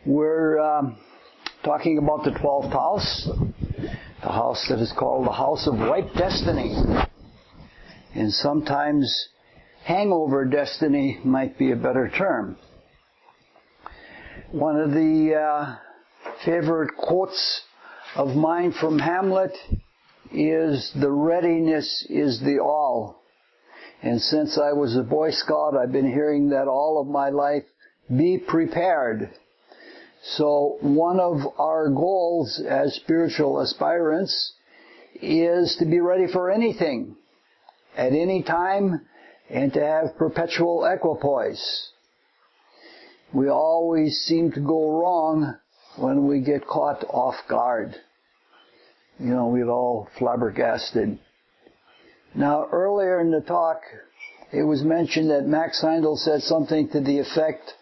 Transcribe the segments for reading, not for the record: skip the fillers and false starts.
We're talking about the 12th house, the house that is called the house of ripe destiny. And sometimes hangover destiny might be a better term. One of the favorite quotes of mine from Hamlet is, "The readiness is the all." And since I was a Boy Scout, I've been hearing that all of my life, be prepared. So one of our goals as spiritual aspirants is to be ready for anything, at any time, and to have perpetual equipoise. We always seem to go wrong when we get caught off guard. We get all flabbergasted. Now, earlier in the talk, it was mentioned that Max Heindel said something to the effect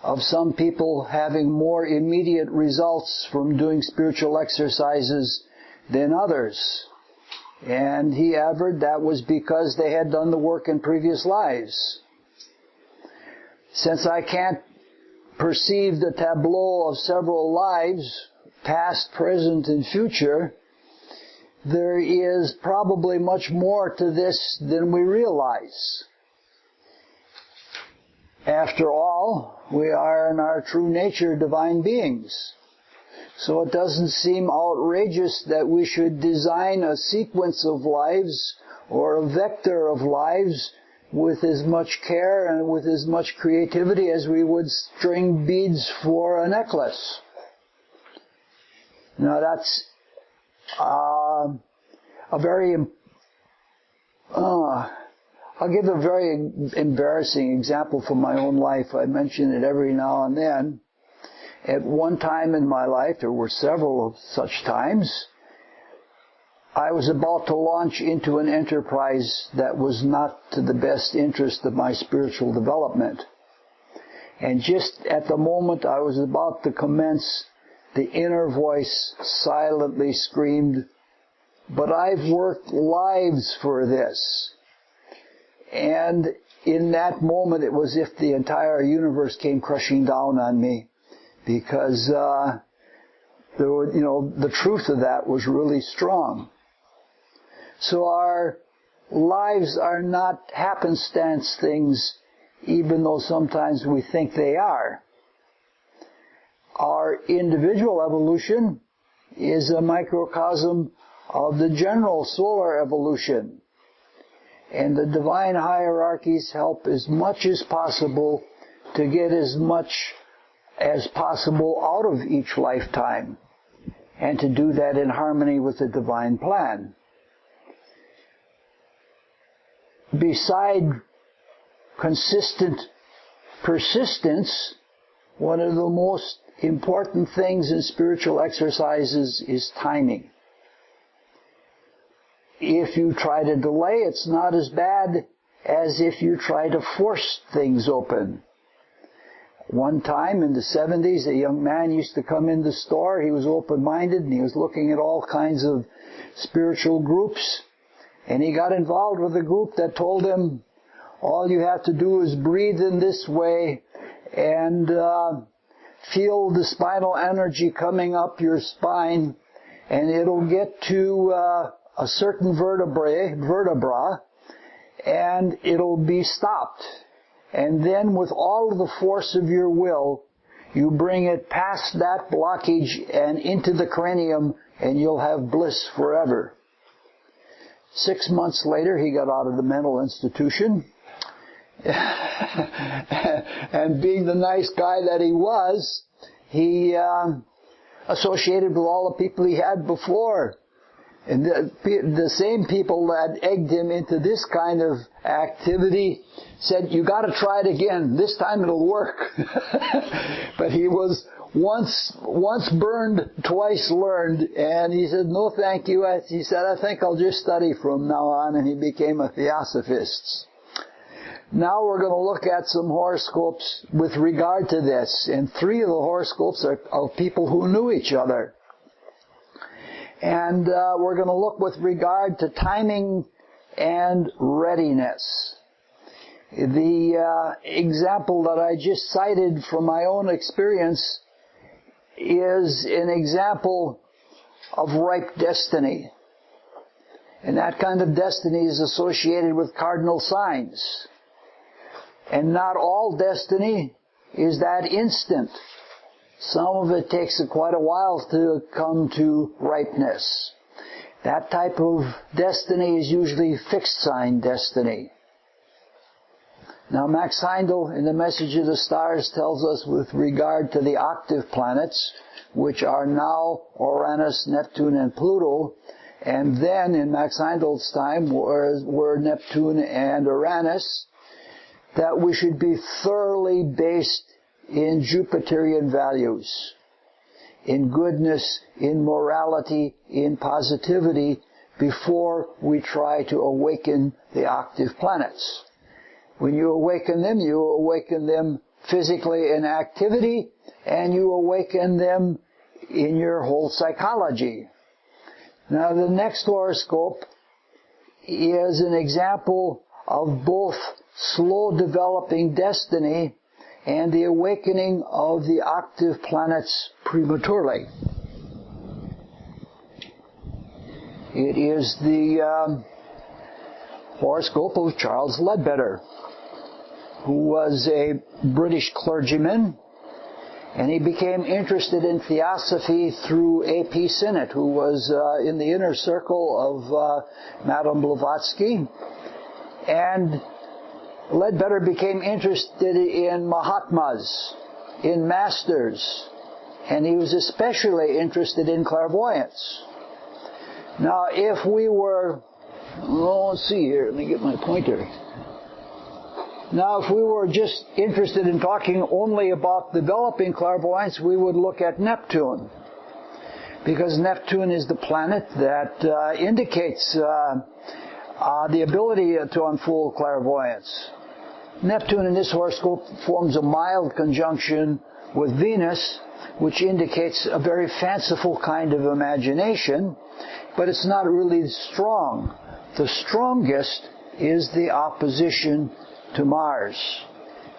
of some people having more immediate results from doing spiritual exercises than others. And he averred that was because they had done the work in previous lives. Since I can't perceive the tableau of several lives, past, present, and future, there is probably much more to this than we realize. After all, we are in our true nature divine beings. So it doesn't seem outrageous that we should design a sequence of lives or a vector of lives with as much care and with as much creativity as we would string beads for a necklace. Now that's I'll give a very embarrassing example from my own life. I mention it every now and then. At one time in my life, there were several of such times, I was about to launch into an enterprise that was not to the best interest of my spiritual development. And just at the moment I was about to commence, the inner voice silently screamed, "But I've worked lives for this." And in that moment, it was as if the entire universe came crushing down on me, because the truth of that was really strong. So our lives are not happenstance things, even though sometimes we think they are. Our individual evolution is a microcosm of the general solar evolution. And the divine hierarchies help as much as possible to get as much as possible out of each lifetime, and to do that in harmony with the divine plan. Beside consistent persistence, one of the most important things in spiritual exercises is timing. If you try to delay, it's not as bad as if you try to force things open. One time in the 70s, a young man used to come in the store. He was open-minded and he was looking at all kinds of spiritual groups. And he got involved with a group that told him, all you have to do is breathe in this way and feel the spinal energy coming up your spine, and it'll get to a certain vertebra, and it'll be stopped. And then with all of the force of your will, you bring it past that blockage and into the cranium, and you'll have bliss forever. 6 months later, he got out of the mental institution. And being the nice guy that he was, he associated with all the people he had before. And the same people that egged him into this kind of activity said, "You got to try it again. This time it'll work." But he was once burned, twice learned, and he said, "No, thank you." He said, "I think I'll just study from now on," and he became a theosophist. Now we're going to look at some horoscopes with regard to this, and 3 of the horoscopes are of people who knew each other. And we're going to look with regard to timing and readiness. The example that I just cited from my own experience is an example of ripe destiny. And that kind of destiny is associated with cardinal signs. And not all destiny is that instant. Some of it takes quite a while to come to ripeness. That type of destiny is usually fixed sign destiny. Now Max Heindel in the Message of the Stars tells us with regard to the octave planets, which are now Uranus, Neptune, and Pluto, and then in Max Heindel's time were Neptune and Uranus, that we should be thoroughly based in Jupiterian values, in goodness, in morality, in positivity, before we try to awaken the octave planets. When you awaken them physically in activity, and you awaken them in your whole psychology. Now the next horoscope is an example of both slow developing destiny and the awakening of the octave planets prematurely. It is the horoscope of Charles Ledbetter, who was a British clergyman, and he became interested in theosophy through A.P. Sinnett, who was in the inner circle of Madame Blavatsky. And Ledbetter became interested in Mahatmas, in masters, and he was especially interested in clairvoyance. Now, if we were, let's see here, let me get my pointer. Now, if we were just interested in talking only about developing clairvoyance, we would look at Neptune, because Neptune is the planet that indicates the ability to unfold clairvoyance. Neptune in this horoscope forms a mild conjunction with Venus, which indicates a very fanciful kind of imagination, but it's not really strong. The strongest is the opposition to Mars.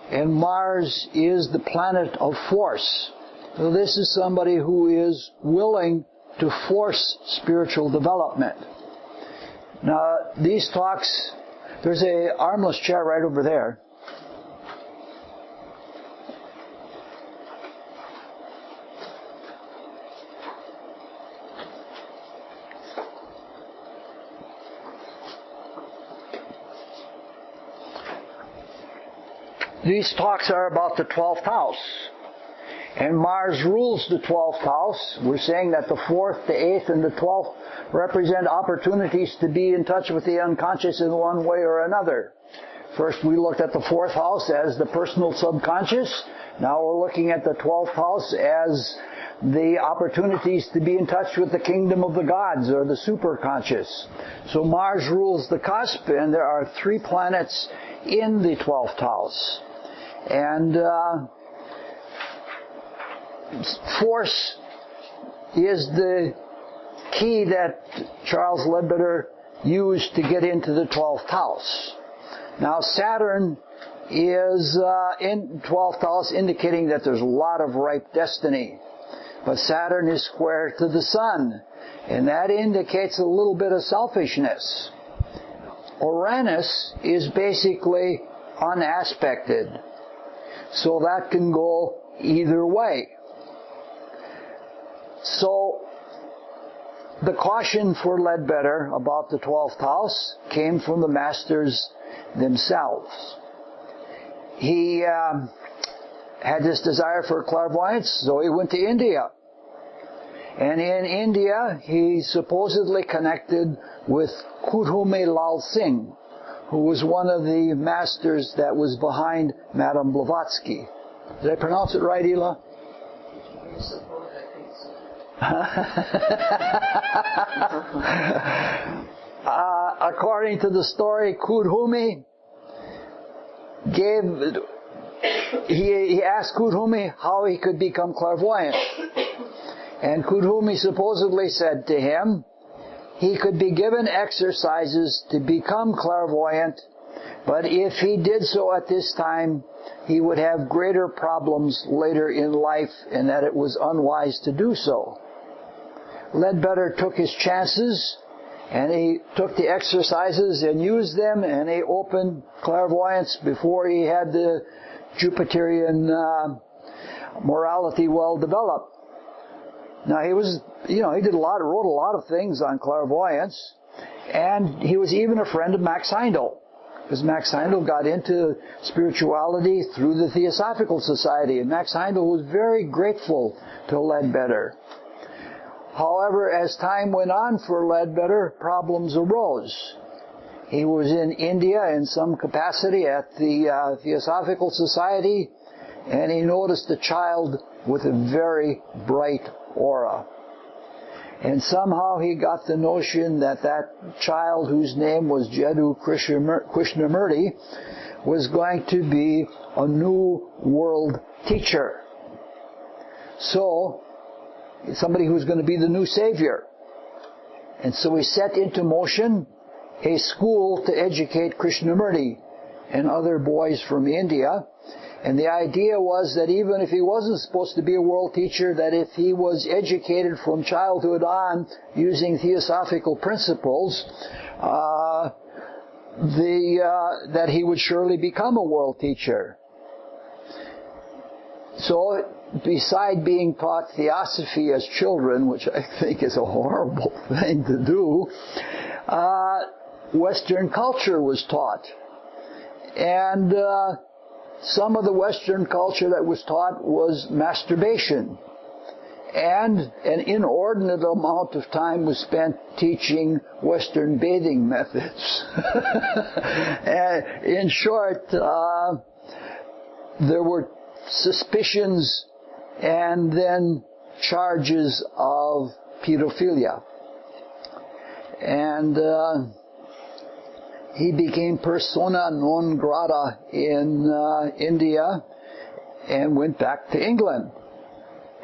And Mars is the planet of force. So this is somebody who is willing to force spiritual development. Now, these talks, there's a armless chair right over there. These talks are about the 12th house. And Mars rules the 12th house. We're saying that the 4th, the 8th, and the 12th represent opportunities to be in touch with the unconscious in one way or another. First, we looked at the 4th house as the personal subconscious. Now we're looking at the 12th house as the opportunities to be in touch with the kingdom of the gods, or the superconscious. So Mars rules the cusp, and there are 3 planets in the 12th house. And force is the key that Charles Ledbetter used to get into the 12th house. Now Saturn is in 12th house, indicating that there's a lot of ripe destiny. But Saturn is square to the Sun, and that indicates a little bit of selfishness. Uranus is basically unaspected, so that can go either way. So the caution for Ledbetter about the 12th house came from the masters themselves. He had this desire for clairvoyance, so he went to India. And in India, he supposedly connected with Kudhume Lal Singh, who was one of the masters that was behind Madame Blavatsky. Did I pronounce it right, Ela? According to the story, Kudhume he asked Kudhume how he could become clairvoyant. And Kudhume supposedly said to him, he could be given exercises to become clairvoyant But if he did so at this time, he would have greater problems later in life, and that it was unwise to do so. Ledbetter took his chances, and he took the exercises and used them, and he opened clairvoyance before he had the Jupiterian morality well developed. Now he was, he wrote a lot of things on clairvoyance, and he was even a friend of Max Heindel, because Max Heindel got into spirituality through the Theosophical Society, and Max Heindel was very grateful to Ledbetter. However, as time went on for Ledbetter, problems arose. He was in India in some capacity at the Theosophical Society, and he noticed a child with a very bright aura. And somehow he got the notion that child, whose name was Jiddu Krishnamurti, was going to be a new world teacher. So, somebody who was going to be the new savior. And so he set into motion a school to educate Krishnamurti and other boys from India. And the idea was that even if he wasn't supposed to be a world teacher, that if he was educated from childhood on using theosophical principles, that he would surely become a world teacher. So, beside being taught theosophy as children, which I think is a horrible thing to do, Western culture was taught. And some of the Western culture that was taught was masturbation. And an inordinate amount of time was spent teaching Western bathing methods. And in short, there were suspicions and then charges of pedophilia. And he became persona non grata in India and went back to England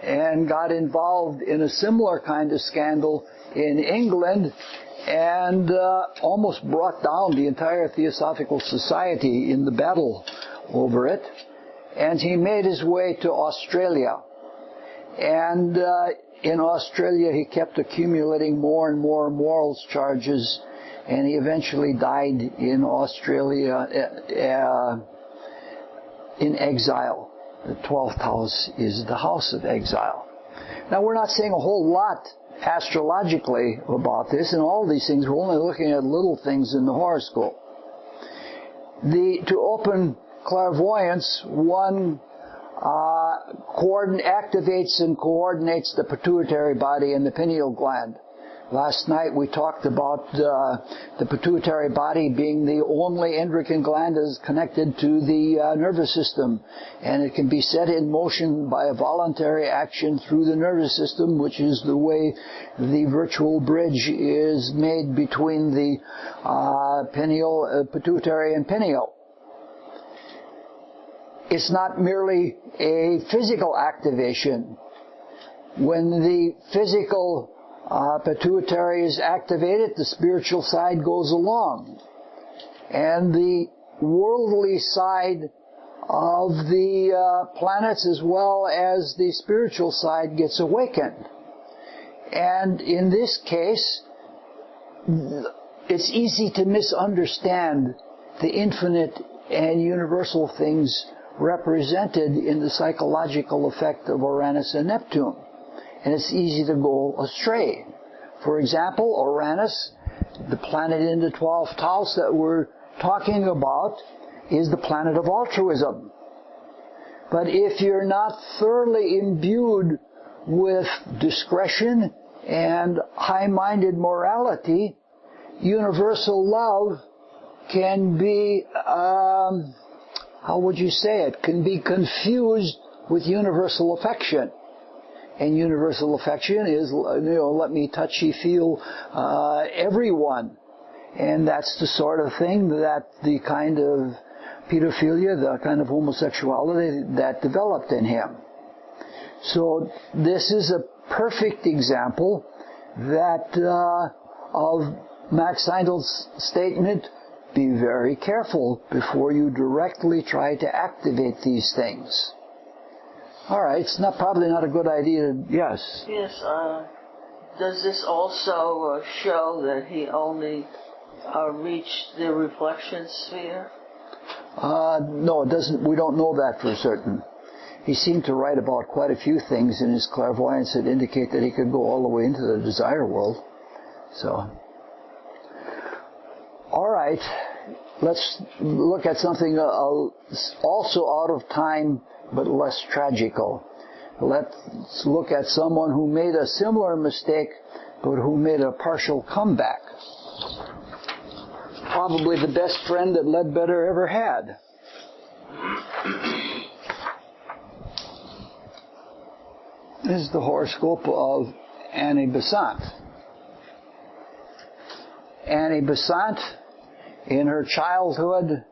and got involved in a similar kind of scandal in England and almost brought down the entire Theosophical Society in the battle over it. And he made his way to Australia. And in Australia he kept accumulating more and more morals charges, and he eventually died in Australia in exile. The 12th house is the house of exile. Now, we're not saying a whole lot astrologically about this, and all these things. We're only looking at little things in the horoscope. To open clairvoyance, one activates and coordinates the pituitary body and the pineal gland. Last night we talked about the pituitary body being the only endocrine gland that is connected to the nervous system, and it can be set in motion by a voluntary action through the nervous system, which is the way the virtual bridge is made between the pituitary and pineal. It's not merely a physical activation. When the physical pituitary is activated, the spiritual side goes along. And the worldly side of the planets as well as the spiritual side gets awakened. And in this case, it's easy to misunderstand the infinite and universal things represented in the psychological effect of Uranus and Neptune. And it's easy to go astray. For example, Uranus, the planet in the 12th house that we're talking about, is the planet of altruism. But if you're not thoroughly imbued with discretion and high-minded morality, universal love can be, can be confused with universal affection. And universal affection is, let me touchy-feel everyone. And that's the sort of thing that the kind of pedophilia, the kind of homosexuality that developed in him. So this is a perfect example that of Max Heindel's statement, be very careful before you directly try to activate these things. All right, it's probably not a good idea. Yes? Yes, does this also show that he only reached the reflection sphere? No, it doesn't. We don't know that for certain. He seemed to write about quite a few things in his clairvoyance that indicate that he could go all the way into the desire world. So, all right, let's look at something also out of time but less tragical. Let's look at someone who made a similar mistake but who made a partial comeback. Probably the best friend that Ledbetter ever had. This is the horoscope of Annie Besant. Annie Besant, in her childhood,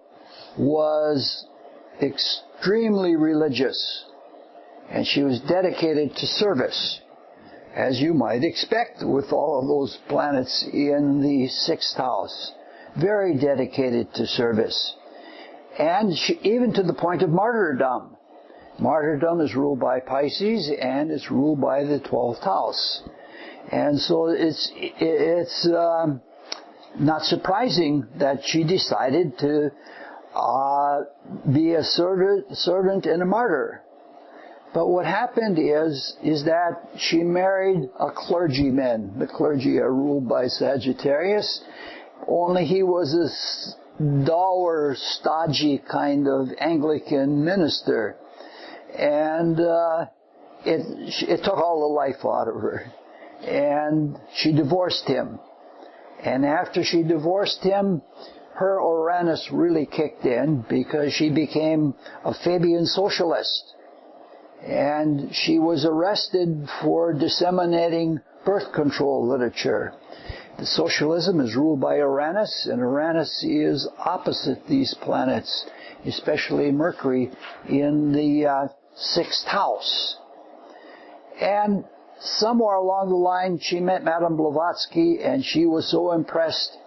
was extremely religious, and she was dedicated to service, as you might expect with all of those planets in the 6th house. Very dedicated to service. And even to the point of martyrdom. Martyrdom is ruled by Pisces, and it's ruled by the 12th house. And so it's not surprising that she decided to be a servant and a martyr. But what happened is that she married a clergyman. The clergy are ruled by Sagittarius, only he was a dour, stodgy kind of Anglican minister. And it took all the life out of her. And she divorced him. And after she divorced him, her Uranus really kicked in because she became a Fabian socialist. And she was arrested for disseminating birth control literature. The socialism is ruled by Uranus, and Uranus is opposite these planets, especially Mercury, in the 6th house. And somewhere along the line, she met Madame Blavatsky, and she was so impressed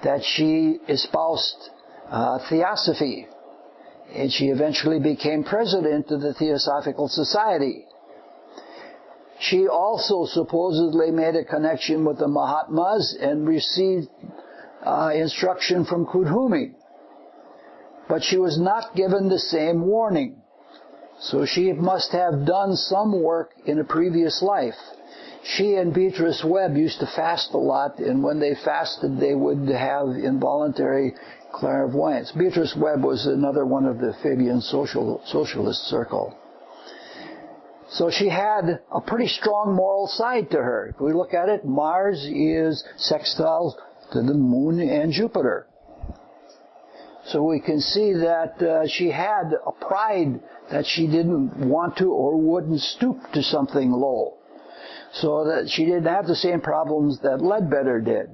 that she espoused Theosophy. And she eventually became president of the Theosophical Society. She also supposedly made a connection with the Mahatmas and received instruction from Kudhumi. But she was not given the same warning. So she must have done some work in a previous life. She and Beatrice Webb used to fast a lot, and when they fasted, they would have involuntary clairvoyance. Beatrice Webb was another one of the Fabian socialist circle. So she had a pretty strong moral side to her. If we look at it, Mars is sextile to the Moon and Jupiter. So we can see that she had a pride that she't want to or wouldn't stoop to something low. So that she didn't have the same problems that Ledbetter did.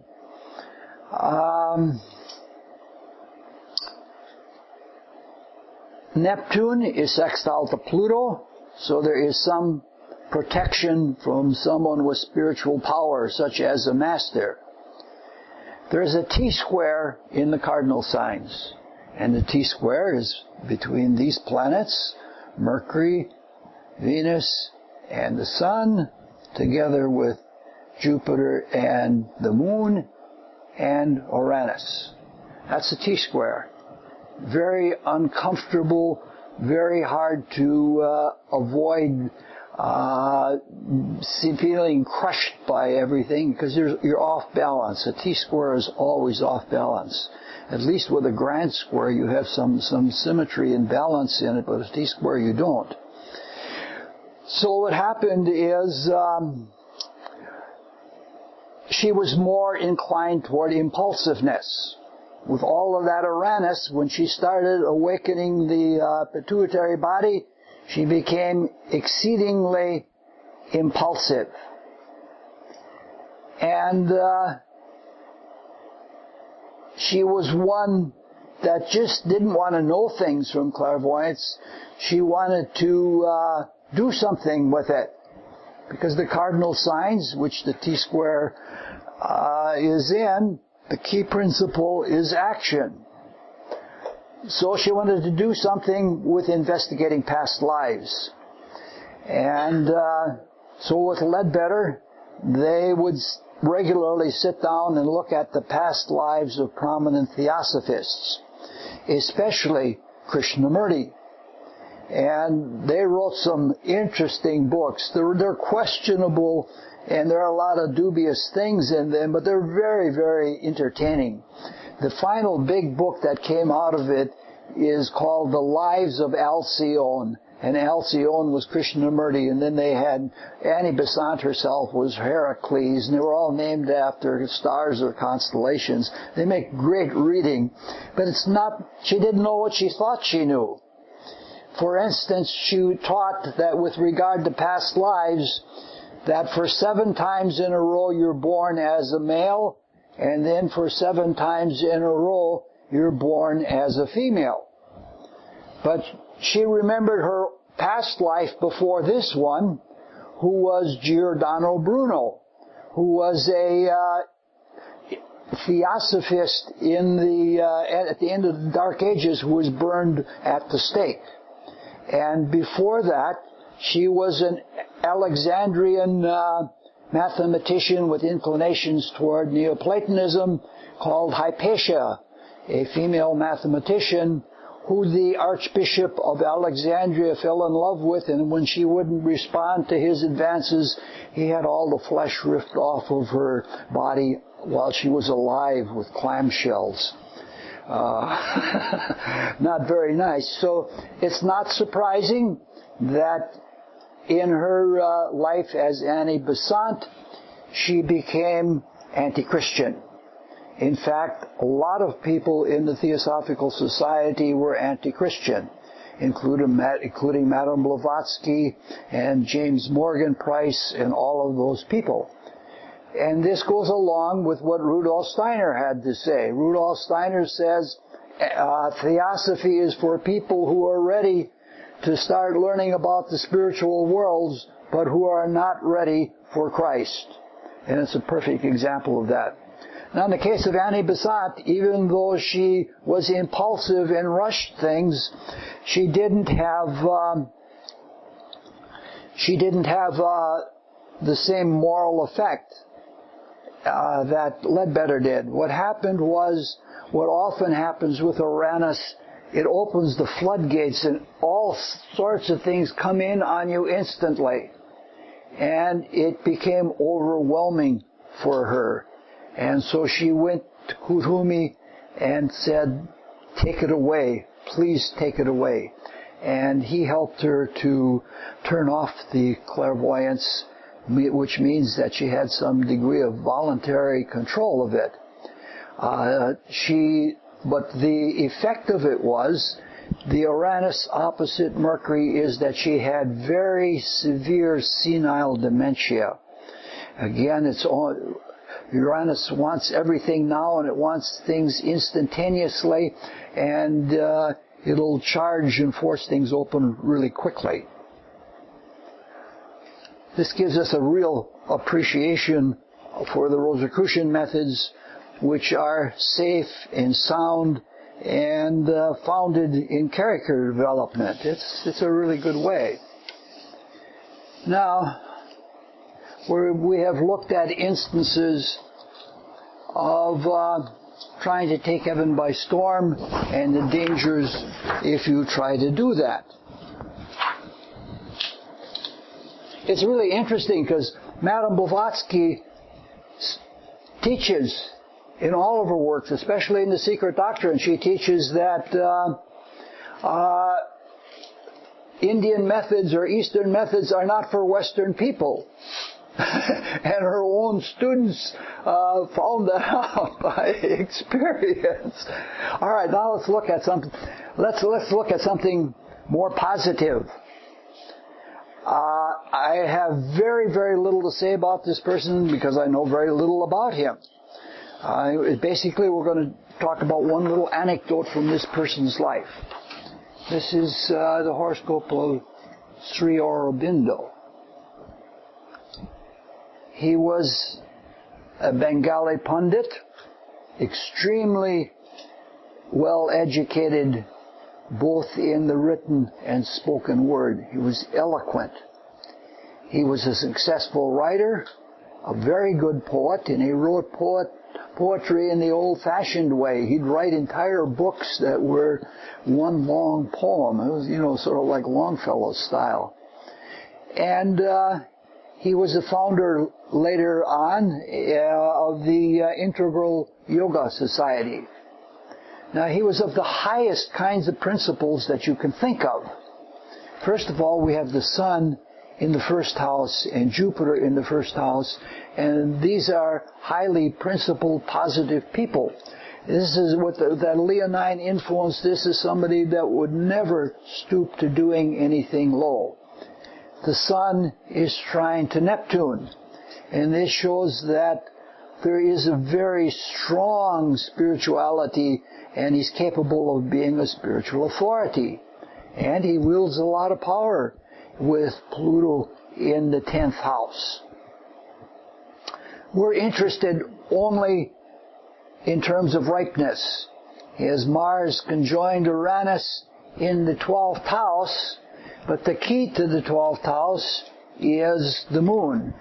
Neptune is sextile to Pluto, so there is some protection from someone with spiritual power, such as a master. There is a T-square in the cardinal signs, and the T-square is between these planets, Mercury, Venus, and the Sun, together with Jupiter and the Moon and Uranus. That's a T-square. Very uncomfortable, very hard to avoid feeling crushed by everything because you're off balance. A T-square is always off balance. At least with a grand square you have some symmetry and balance in it, but a T-square you don't. So what happened is she was more inclined toward impulsiveness. With all of that Uranus, when she started awakening the pituitary body, she became exceedingly impulsive. And she was one that just didn't want to know things from clairvoyance. She wanted to do something with it. Because the cardinal signs, which the T-square is in, the key principle is action. So she wanted to do something with investigating past lives. And so with Ledbetter, they would regularly sit down and look at the past lives of prominent theosophists, especially Krishnamurti. And they wrote some interesting books. They're questionable, and there are a lot of dubious things in them, but they're very, very entertaining. The final big book that came out of it is called The Lives of Alcyone. And Alcyone was Krishnamurti, and then they had Annie Besant herself was Heracles, and they were all named after stars or constellations. They make great reading, but she didn't know what she thought she knew. For instance, she taught that with regard to past lives, that for 7 times in a row you're born as a male, and then for 7 times in a row you're born as a female. But she remembered her past life before this one, who was Giordano Bruno, who was a theosophist at the end of the Dark Ages, who was burned at the stake. And before that, she was an Alexandrian mathematician with inclinations toward Neoplatonism called Hypatia, a female mathematician who the Archbishop of Alexandria fell in love with, and when she wouldn't respond to his advances, he had all the flesh ripped off of her body while she was alive with clamshells. Not very nice. So it's not surprising that in her life as Annie Besant, she became anti-Christian. In fact, a lot of people in the Theosophical Society were anti-Christian, including Madame Blavatsky and James Morgan Price and all of those people. And this goes along with what Rudolf Steiner had to say. Rudolf Steiner says, Theosophy is for people who are ready to start learning about the spiritual worlds, but who are not ready for Christ. And it's a perfect example of that. Now, in the case of Annie Besant, even though she was impulsive and rushed things, she didn't have the same moral effect that Ledbetter did. What happened was, what often happens with Uranus, it opens the floodgates and all sorts of things come in on you instantly. And it became overwhelming for her. And so she went to Kuthumi and said, take it away, please take it away. And he helped her to turn off the clairvoyance, which means that she had some degree of voluntary control of it. But the effect of it was, the Uranus opposite Mercury is that she had very severe senile dementia. Again, Uranus wants everything now, and it wants things instantaneously, and it'll charge and force things open really quickly. This gives us a real appreciation for the Rosicrucian methods, which are safe and sound and founded in character development. It's a really good way. Now, we have looked at instances of trying to take heaven by storm and the dangers if you try to do that. It's really interesting because Madame Blavatsky teaches in all of her works, especially in The Secret Doctrine, she teaches that Indian methods or Eastern methods are not for Western people. And her own students found that out by experience. All right, now let's look at something. Let's look at something more positive. I have very, very little to say about this person because I know very little about him. Basically, we're going to talk about one little anecdote from this person's life. This is the horoscope of Sri Aurobindo. He was a Bengali pundit, extremely well-educated both in the written and spoken word. He was eloquent. He was a successful writer, a very good poet, and he wrote poetry in the old-fashioned way. He'd write entire books that were one long poem. It was, sort of like Longfellow style. And he was the founder later on of the Integral Yoga Society. Now, he was of the highest kinds of principles that you can think of. First of all, we have the sun in the first house and Jupiter in the first house, and these are highly principled, positive people. This is what that leonine influence. This is somebody that would never stoop to doing anything low. The sun is trine to Neptune, and this shows that there is a very strong spirituality, and he's capable of being a spiritual authority. And he wields a lot of power with Pluto in the 10th house. We're interested only in terms of ripeness. As Mars conjoined Uranus in the 12th house, but the key to the 12th house is the moon.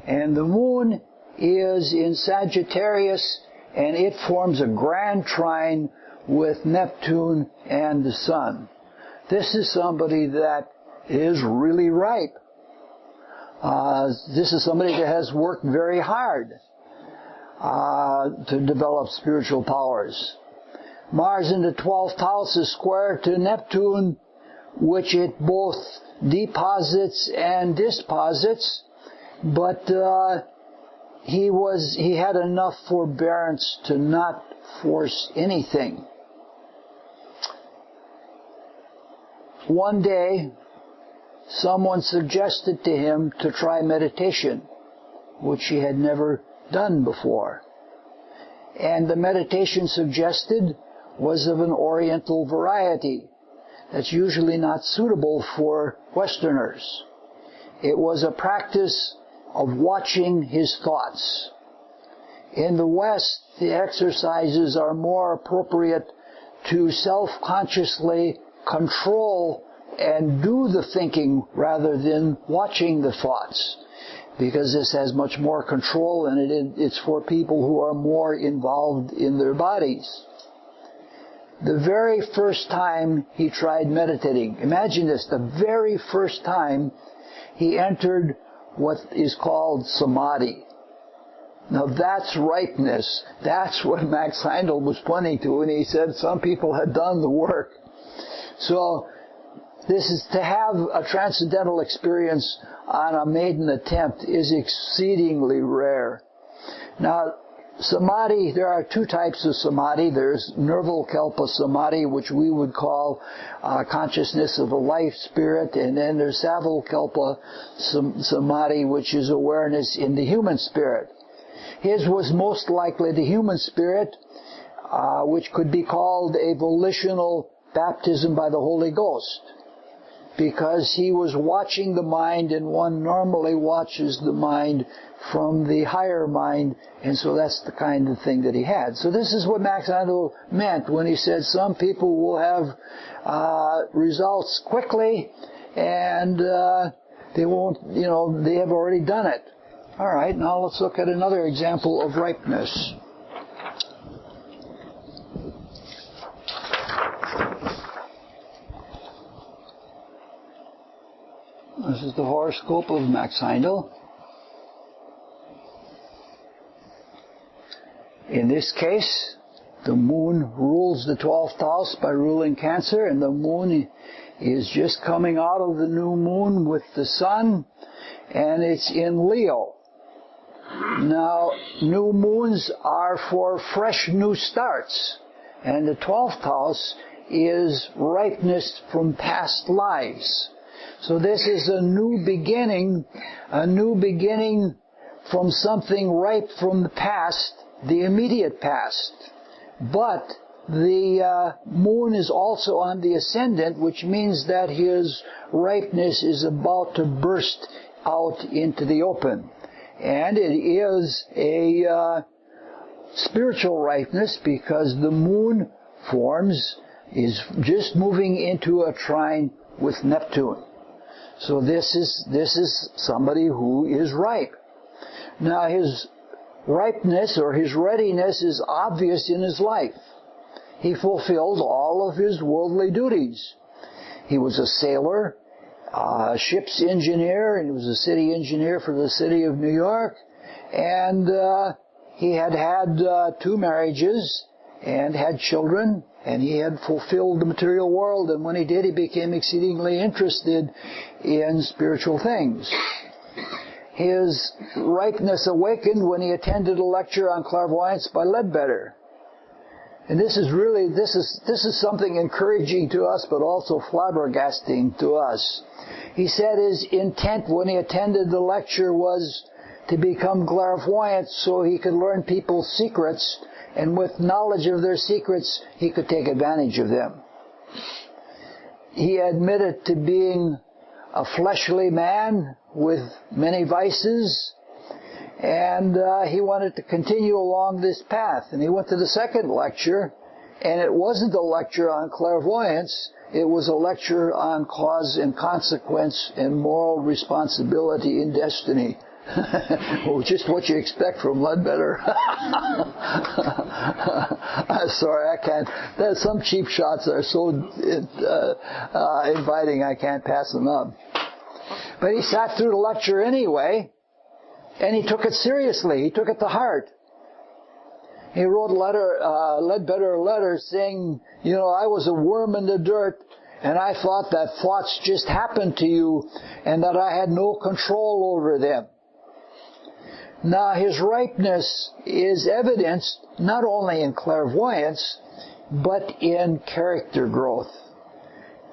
And the moon is in Sagittarius, and it forms a grand trine with Neptune and the Sun. This is somebody that is really ripe. This is somebody that has worked very hard to develop spiritual powers. Mars in the 12th house is square to Neptune, which it both deposits and disposits, but he had enough forbearance to not force anything. One day, someone suggested to him to try meditation, which he had never done before. And the meditation suggested was of an Oriental variety that's usually not suitable for Westerners. It was a practice of watching his thoughts. In the West, the exercises are more appropriate to self-consciously control and do the thinking rather than watching the thoughts, because this has much more control, and it's for people who are more involved in their bodies. The very first time he tried meditating, imagine this, the very first time he entered what is called samadhi. Now that's ripeness. That's what Max Heindel was pointing to when he said some people had done the work. So this is to have a transcendental experience on a maiden attempt is exceedingly rare. Now, samadhi, there are two types of samadhi. There's Nirvikalpa samadhi, which we would call consciousness of the life spirit, and then there's Savikalpa samadhi, which is awareness in the human spirit. His was most likely the human spirit, which could be called a volitional baptism by the Holy Ghost, because he was watching the mind, and one normally watches the mind from the higher mind, and so that's the kind of thing that he had. So this is what Max Heindel meant when he said some people will have results quickly, and they won't, they have already done it. All right, now let's look at another example of ripeness. This is the horoscope of Max Heindel. In this case, the moon rules the 12th house by ruling Cancer, and the moon is just coming out of the new moon with the sun, and it's in Leo. Now, new moons are for fresh new starts, and the 12th house is ripeness from past lives. So this is a new beginning from something ripe from the past, the immediate past. But the moon is also on the ascendant, which means that his ripeness is about to burst out into the open. And it is a spiritual ripeness, because the moon forms is just moving into a trine with Neptune. So this is somebody who is ripe. Now his ripeness or his readiness is obvious in his life. He fulfilled all of his worldly duties. He was a sailor, a ship's engineer, and he was a city engineer for the city of New York. And he had 2 marriages and had children, and he had fulfilled the material world. And when he did, he became exceedingly interested in spiritual things. His ripeness awakened when he attended a lecture on clairvoyance by Ledbetter. And this is something encouraging to us, but also flabbergasting to us. He said his intent when he attended the lecture was to become clairvoyant so he could learn people's secrets, and with knowledge of their secrets, he could take advantage of them. He admitted to being a fleshly man with many vices, and he wanted to continue along this path. And he went to the second lecture, and it wasn't a lecture on clairvoyance, it was a lecture on cause and consequence and moral responsibility in destiny. Well, just what you expect from Ledbetter. I'm sorry, I can't. Some cheap shots are so inviting, I can't pass them up. But he sat through the lecture anyway, and he took it seriously. He took it to heart. He wrote Ledbetter a letter saying, I was a worm in the dirt, and I thought that thoughts just happened to you, and that I had no control over them. Now, his ripeness is evidenced not only in clairvoyance, but in character growth.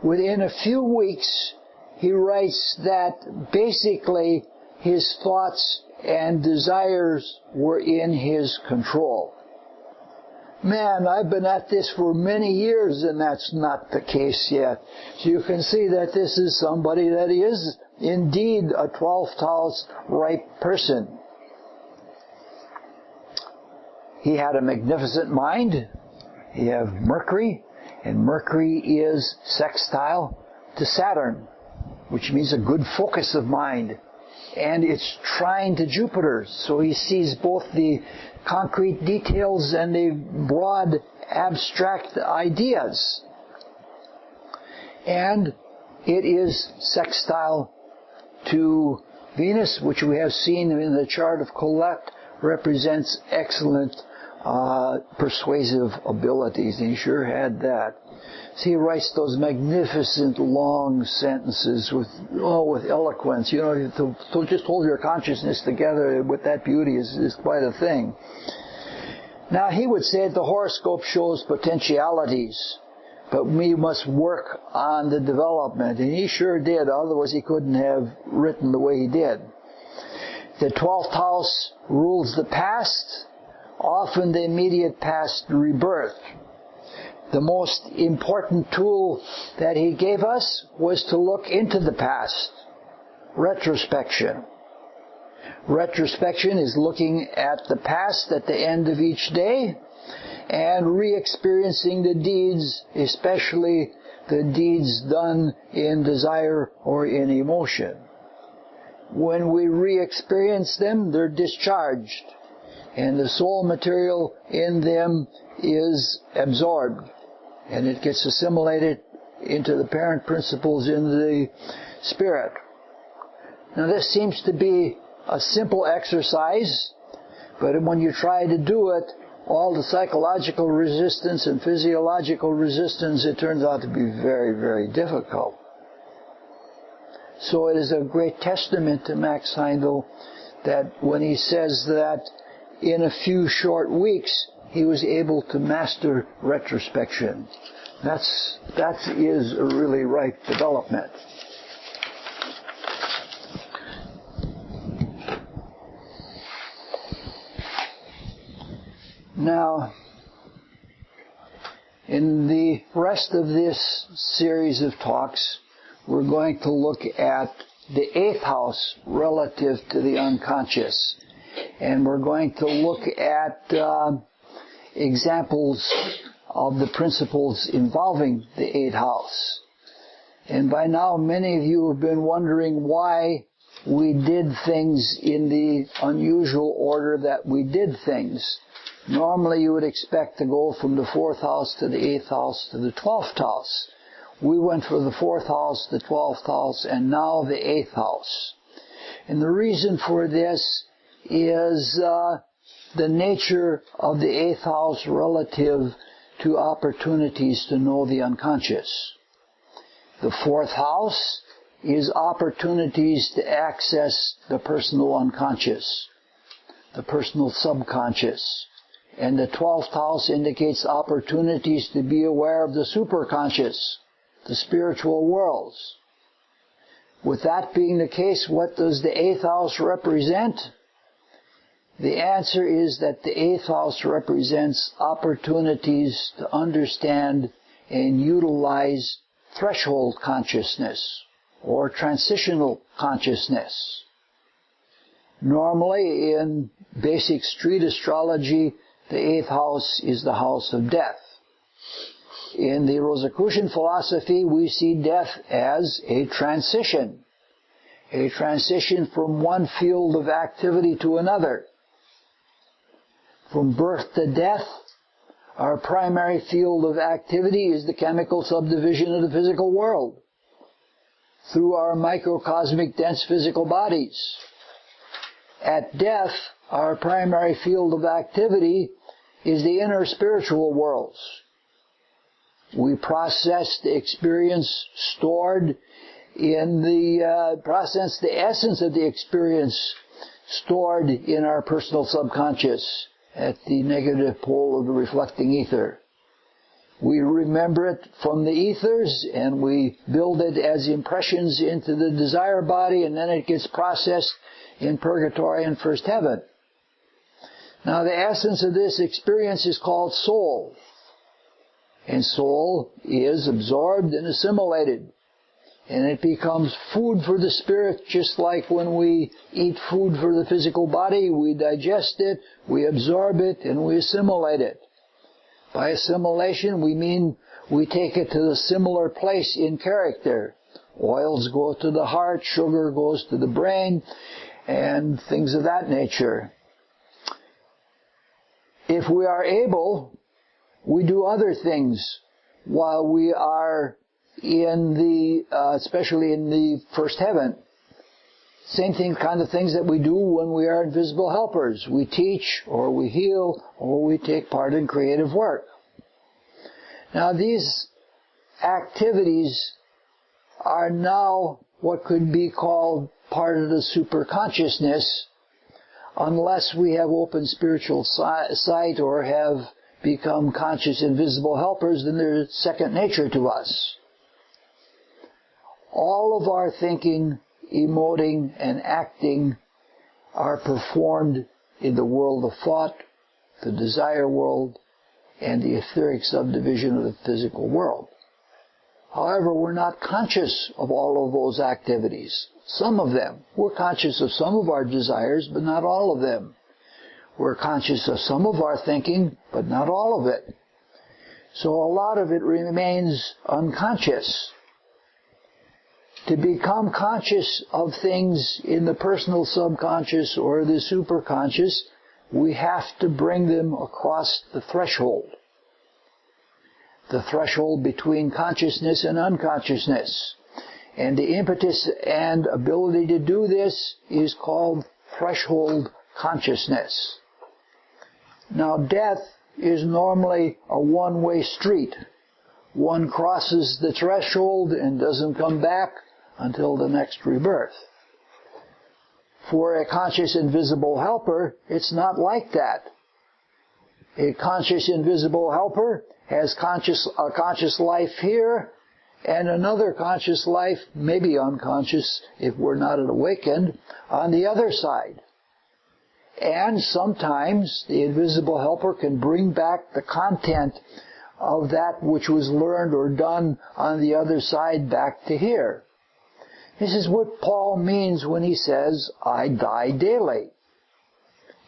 Within a few weeks, he writes that basically his thoughts and desires were in his control. Man, I've been at this for many years, and that's not the case yet. So you can see that this is somebody that is indeed a 12th house ripe person. He had a magnificent mind. He had Mercury, and Mercury is sextile to Saturn, which means a good focus of mind. And it's trine to Jupiter, so he sees both the concrete details and the broad abstract ideas. And it is sextile to Venus, which we have seen in the chart of Colette, represents excellent persuasive abilities. And he sure had that. So he writes those magnificent long sentences with eloquence. To just hold your consciousness together with that beauty is quite a thing. Now he would say that the horoscope shows potentialities, but we must work on the development. And he sure did, otherwise he couldn't have written the way he did. The 12th house rules the past, often the immediate past rebirth. The most important tool that he gave us was to look into the past. Retrospection. Retrospection is looking at the past at the end of each day and re-experiencing the deeds, especially the deeds done in desire or in emotion. When we re-experience them, they're discharged, and the soul material in them is absorbed, and it gets assimilated into the parent principles in the spirit. Now this seems to be a simple exercise, but when you try to do it, all the psychological resistance and physiological resistance, it turns out to be very, very difficult. So it is a great testament to Max Heindel that when he says that in a few short weeks he was able to master retrospection. That is a really ripe development. Now, in the rest of this series of talks, we're going to look at the 8th house relative to the unconscious. And we're going to look at examples of the principles involving the 8th house. And by now, many of you have been wondering why we did things in the unusual order that we did things. Normally, you would expect to go from the 4th house to the 8th house to the 12th house. We went for the 4th house, the 12th house, and now the 8th house. And the reason for this is the nature of the 8th house relative to opportunities to know the unconscious. The 4th house is opportunities to access the personal unconscious, the personal subconscious. And the 12th house indicates opportunities to be aware of the superconscious, the spiritual worlds. With that being the case, what does the 8th house represent? The answer is that the 8th house represents opportunities to understand and utilize threshold consciousness or transitional consciousness. Normally, in basic street astrology, the 8th house is the house of death. In the Rosicrucian philosophy, we see death as a transition from one field of activity to another. From birth to death, our primary field of activity is the chemical subdivision of the physical world through our microcosmic dense physical bodies. At death, our primary field of activity is the inner spiritual worlds. We process the experience stored in process the essence of the experience stored in our personal subconscious at the negative pole of the reflecting ether. We remember it from the ethers and we build it as impressions into the desire body, and then it gets processed in purgatory and first heaven. Now the essence of this experience is called soul. And soul is absorbed and assimilated. And it becomes food for the spirit, just like when we eat food for the physical body, we digest it, we absorb it, and we assimilate it. By assimilation, we mean we take it to a similar place in character. Oils go to the heart, sugar goes to the brain, and things of that nature. If we are able, we do other things while we are especially in the first heaven. Same kind of things that we do when we are invisible helpers. We teach, or we heal, or we take part in creative work. Now these activities are now what could be called part of the superconsciousness, unless we have open spiritual sight or have become conscious invisible helpers, then they're second nature to us. All of our thinking, emoting, and acting are performed in the world of thought, the desire world, and the etheric subdivision of the physical world. However, we're not conscious of all of those activities. Some of them. We're conscious of some of our desires, but not all of them. We're conscious of some of our thinking, but not all of it. So a lot of it remains unconscious. To become conscious of things in the personal subconscious or the superconscious, we have to bring them across the threshold. The threshold between consciousness and unconsciousness. And the impetus and ability to do this is called threshold consciousness. Now, death is normally a one-way street. One crosses the threshold and doesn't come back until the next rebirth. For a conscious invisible helper, it's not like that. A conscious invisible helper has a conscious life here, and another conscious life, maybe unconscious if we're not awakened, on the other side. And sometimes the invisible helper can bring back the content of that which was learned or done on the other side back to here. This is what Paul means when he says, I die daily.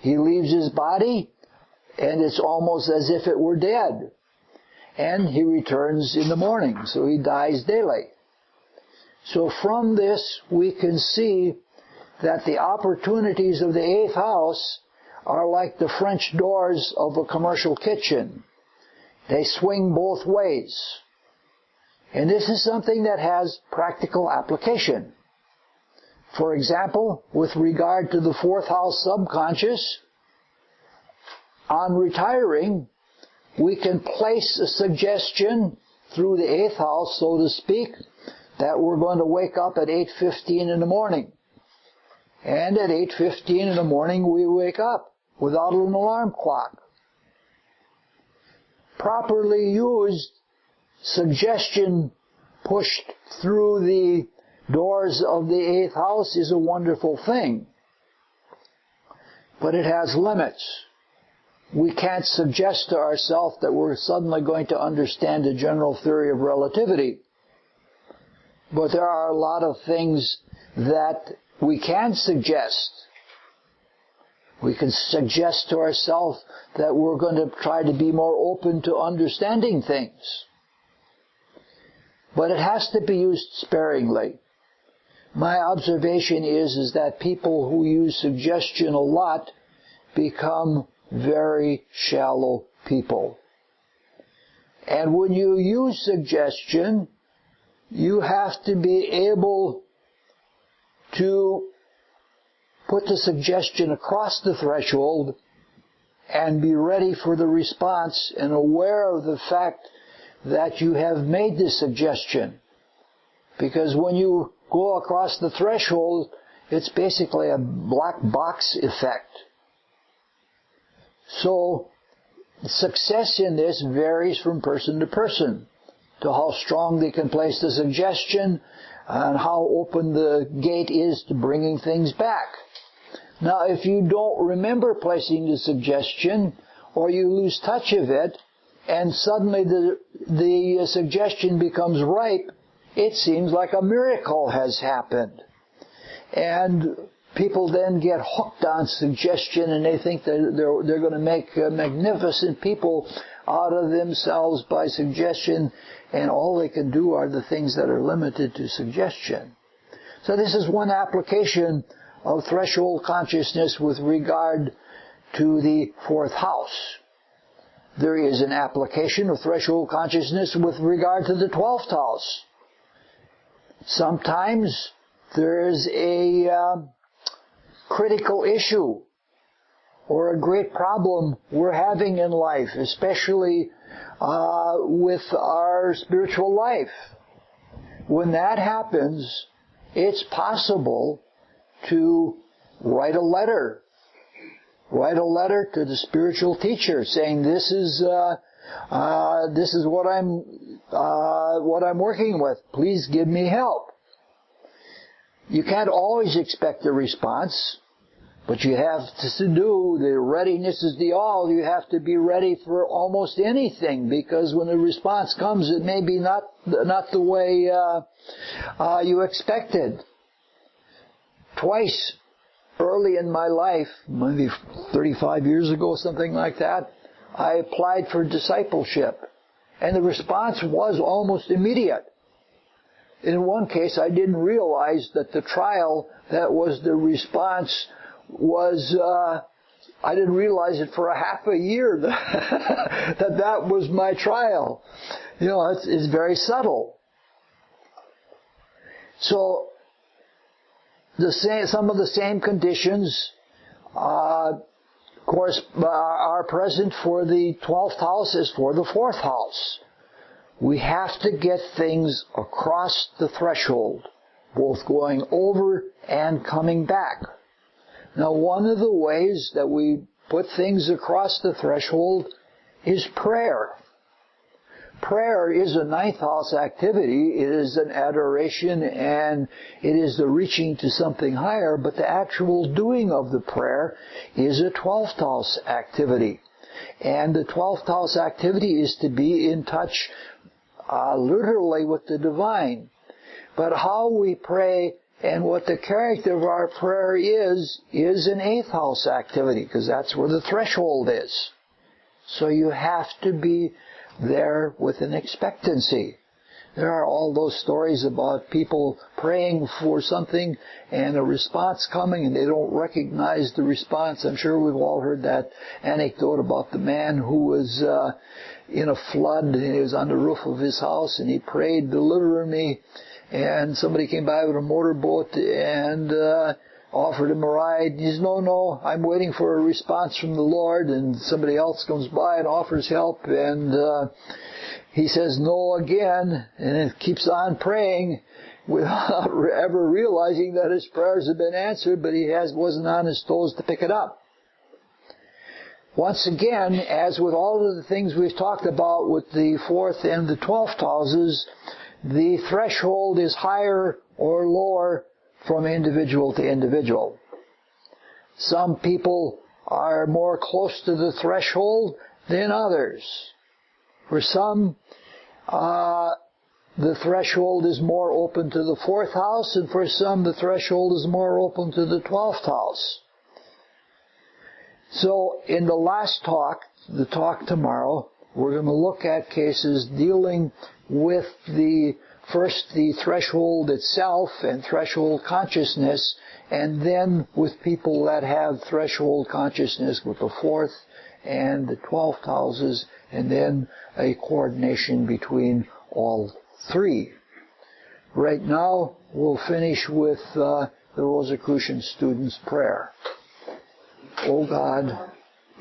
He leaves his body, and it's almost as if it were dead. and he returns in the morning, so he dies daily. So from this we can see that the opportunities of the 8th house are like the French doors of a commercial kitchen. They swing both ways. And this is something that has practical application. For example, with regard to the 4th house subconscious, on retiring, we can place a suggestion through the 8th house, so to speak, that we're going to wake up at 8:15 in the morning. And at 8:15 in the morning we wake up without an alarm clock. Properly used, suggestion pushed through the doors of the 8th house is a wonderful thing. But it has limits. We can't suggest to ourselves that we're suddenly going to understand the general theory of relativity. But there are a lot of things that we can suggest. We can suggest to ourselves that we're going to try to be more open to understanding things. But it has to be used sparingly. My observation is that people who use suggestion a lot become very shallow people. And when you use suggestion, you have to be able to put the suggestion across the threshold and be ready for the response and aware of the fact that you have made the suggestion. Because when you go across the threshold, it's basically a black box effect. So, success in this varies from person to person, to how strong they can place the suggestion and how open the gate is to bringing things back. Now, if you don't remember placing the suggestion, or you lose touch of it, and suddenly the suggestion becomes ripe, it seems like a miracle has happened. And people then get hooked on suggestion, and they think that they're going to make magnificent people out of themselves by suggestion, and all they can do are the things that are limited to suggestion. So this is one application of threshold consciousness with regard to the 4th house. There is an application of threshold consciousness with regard to the 12th house. Sometimes there is a critical issue or a great problem we're having in life, especially with our spiritual life. When that happens, it's possible to write a letter to the spiritual teacher saying, this is what I'm working with. Please give me help. You can't always expect a response, but you have to do, the readiness is the all. You have to be ready for almost anything, because when the response comes, it may be not the way you expected. Twice early in my life, maybe 35 years ago, something like that, I applied for discipleship, and the response was almost immediate. In one case, I didn't realize that the trial that was the response was, I didn't realize it for a half a year that was my trial. You know, it's very subtle. So, some of the same conditions, of course, are present for the 12th house as for the 4th house. We have to get things across the threshold, both going over and coming back. Now, one of the ways that we put things across the threshold is prayer. Prayer is a 9th house activity. It is an adoration, and it is the reaching to something higher, but the actual doing of the prayer is a 12th house activity. And the 12th house activity is to be in touch literally with the divine. But how we pray and what the character of our prayer is an 8th house activity, because that's where the threshold is. So you have to be there with an expectancy. There are all those stories about people praying for something and a response coming and they don't recognize the response. I'm sure we've all heard that anecdote about the man who was in a flood and he was on the roof of his house and he prayed, "Deliver me," and somebody came by with a motorboat and offered him a ride. He says, no, I'm waiting for a response from the Lord. And somebody else comes by and offers help, and he says no again, and it keeps on praying without ever realizing that his prayers have been answered, but he wasn't on his toes to pick it up. Once again, as with all of the things we've talked about with the 4th and the 12th houses, the threshold is higher or lower from individual to individual. Some people are more close to the threshold than others. For some, the threshold is more open to the 4th house, and for some, the threshold is more open to the 12th house. So, in the last talk, the talk tomorrow, we're going to look at cases dealing with the threshold itself and threshold consciousness, and then with people that have threshold consciousness with the 4th and the 12th houses, and then a coordination between all three. Right now, we'll finish with the Rosicrucian student's prayer. O God,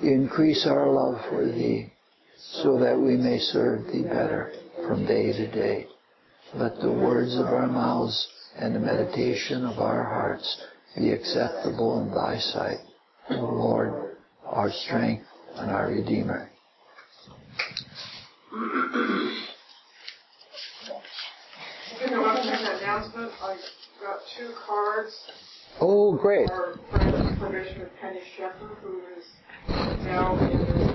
increase our love for Thee, so that we may serve Thee better from day to day. Let the words of our mouths and the meditation of our hearts be acceptable in Thy sight, O Lord, our strength and our Redeemer. I want to make an announcement. I got 2 cards. Oh, great. Our friend, Probation Penny Shepherd, who is now in